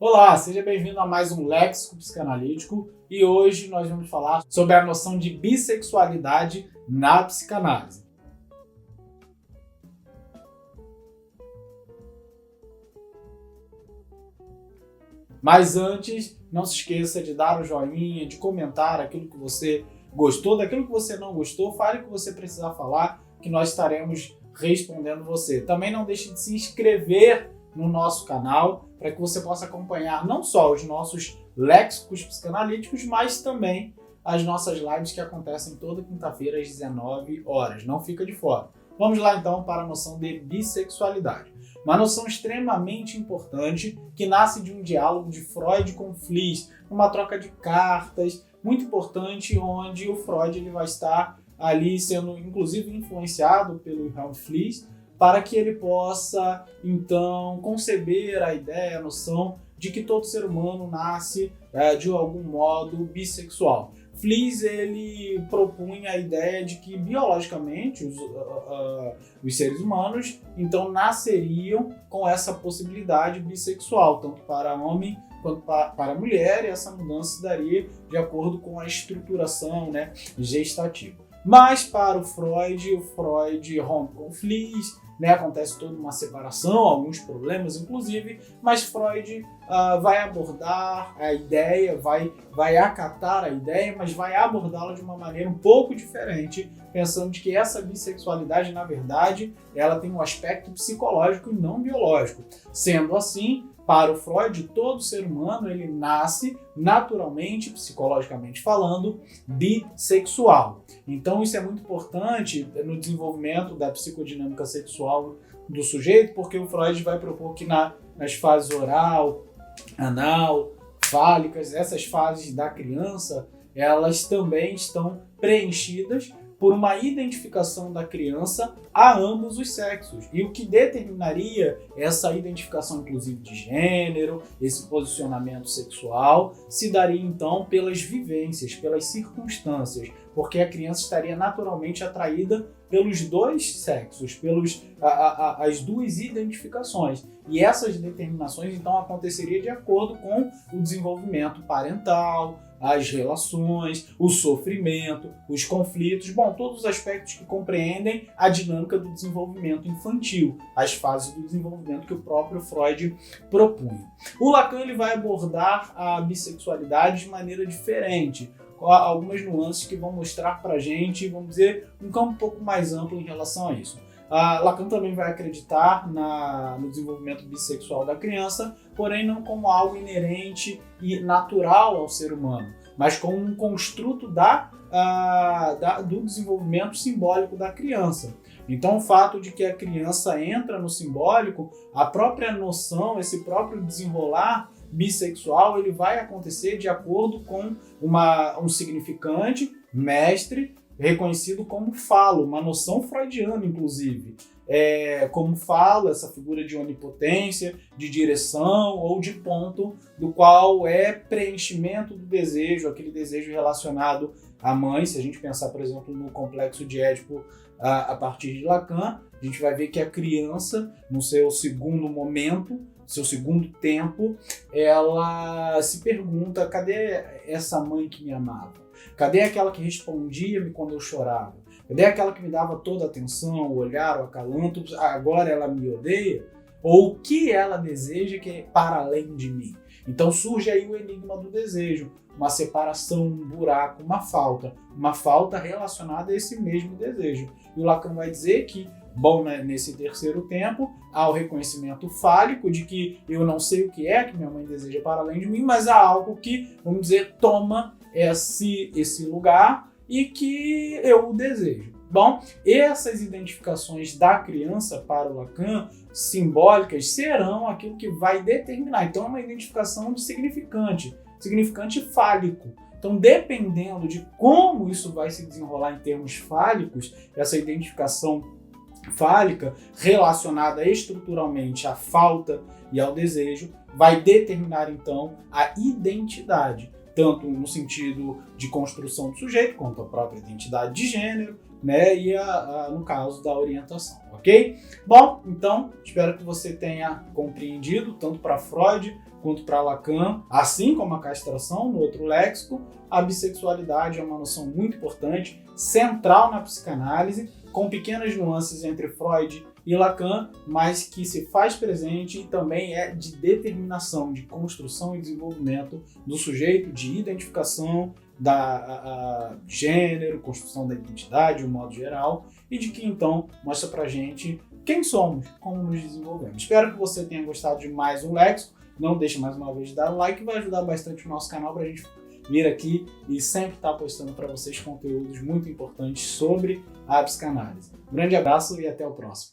Olá, seja bem-vindo a mais um Léxico Psicanalítico e hoje nós vamos falar sobre a noção de bissexualidade na psicanálise. Mas antes, não se esqueça de dar o joinha, de comentar aquilo que você gostou, daquilo que você não gostou, fale o que você precisar falar, que nós estaremos respondendo você. Também não deixe de se inscrever no nosso canal, para que você possa acompanhar não só os nossos léxicos psicanalíticos, mas também as nossas lives que acontecem toda quinta-feira às 19 horas. Não fica de fora. Vamos lá então para a noção de bissexualidade. Uma noção extremamente importante que nasce de um diálogo de Freud com Fliess, uma troca de cartas muito importante, onde o Freud ele vai estar ali sendo inclusive influenciado pelo Wilhelm Fliess, para que ele possa, então, conceber a ideia, a noção de que todo ser humano nasce, de algum modo, bissexual. Fliess, ele propunha a ideia de que, biologicamente, os seres humanos, então, nasceriam com essa possibilidade bissexual, tanto para homem quanto para mulher, e essa mudança se daria de acordo com a estruturação, gestativa. Mas, para o Freud rompe com Fliess, acontece toda uma separação, alguns problemas inclusive, mas Freud vai abordar a ideia, vai acatar a ideia, mas vai abordá-la de uma maneira um pouco diferente, pensando de que essa bissexualidade, na verdade, ela tem um aspecto psicológico e não biológico. Sendo assim, para o Freud, todo ser humano ele nasce naturalmente, psicologicamente falando, bissexual. Então isso é muito importante no desenvolvimento da psicodinâmica sexual do sujeito, porque o Freud vai propor que nas fases oral, anal, fálicas, essas fases da criança, elas também estão preenchidas por uma identificação da criança a ambos os sexos. E o que determinaria essa identificação, inclusive, de gênero, esse posicionamento sexual, se daria, então, pelas vivências, pelas circunstâncias, porque a criança estaria naturalmente atraída pelos dois sexos, as duas identificações. E essas determinações, então, aconteceriam de acordo com o desenvolvimento parental, as relações, o sofrimento, os conflitos, todos os aspectos que compreendem a dinâmica do desenvolvimento infantil, as fases do desenvolvimento que o próprio Freud propunha. O Lacan ele vai abordar a bissexualidade de maneira diferente, com algumas nuances que vão mostrar para a gente, vamos dizer, um campo um pouco mais amplo em relação a isso. Lacan também vai acreditar no desenvolvimento bissexual da criança, porém não como algo inerente e natural ao ser humano, mas como um construto do desenvolvimento simbólico da criança. Então o fato de que a criança entra no simbólico, a própria noção, esse próprio desenrolar bissexual, ele vai acontecer de acordo com um significante, mestre, reconhecido como falo, uma noção freudiana, inclusive. Como falo, essa figura de onipotência, de direção ou de ponto, do qual é preenchimento do desejo, aquele desejo relacionado à mãe. Se a gente pensar, por exemplo, no complexo de Édipo a partir de Lacan, a gente vai ver que a criança, no seu segundo momento, seu segundo tempo, ela se pergunta: cadê essa mãe que me amava? Cadê aquela que respondia-me quando eu chorava? Cadê aquela que me dava toda a atenção, o olhar, o acalanto? Agora ela me odeia? Ou o que ela deseja que é para além de mim? Então surge aí o enigma do desejo, uma separação, um buraco, uma falta relacionada a esse mesmo desejo. E o Lacan vai dizer que, nesse terceiro tempo, há o reconhecimento fálico de que eu não sei o que é que minha mãe deseja para além de mim, mas há algo que, vamos dizer, toma esse lugar e que eu o desejo. Essas identificações da criança para o Lacan, simbólicas, serão aquilo que vai determinar. Então é uma identificação de significante fálico. Então, dependendo de como isso vai se desenrolar em termos fálicos, essa identificação fálica relacionada estruturalmente à falta e ao desejo vai determinar, então, a identidade, tanto no sentido de construção do sujeito, quanto a própria identidade de gênero, e no caso da orientação, ok? Então, espero que você tenha compreendido, tanto para Freud quanto para Lacan, assim como a castração no outro léxico, a bissexualidade é uma noção muito importante, central na psicanálise, com pequenas nuances entre Freud e Lacan, mas que se faz presente e também é de determinação, de construção e desenvolvimento do sujeito, de identificação da gênero, construção da identidade, de um modo geral, e de que então mostra pra gente quem somos, como nos desenvolvemos. Espero que você tenha gostado de mais um Léxico. Não deixe mais uma vez de dar um like, que vai ajudar bastante o nosso canal para a gente vir aqui e sempre estar postando para vocês conteúdos muito importantes sobre a psicanálise. Um grande abraço e até o próximo.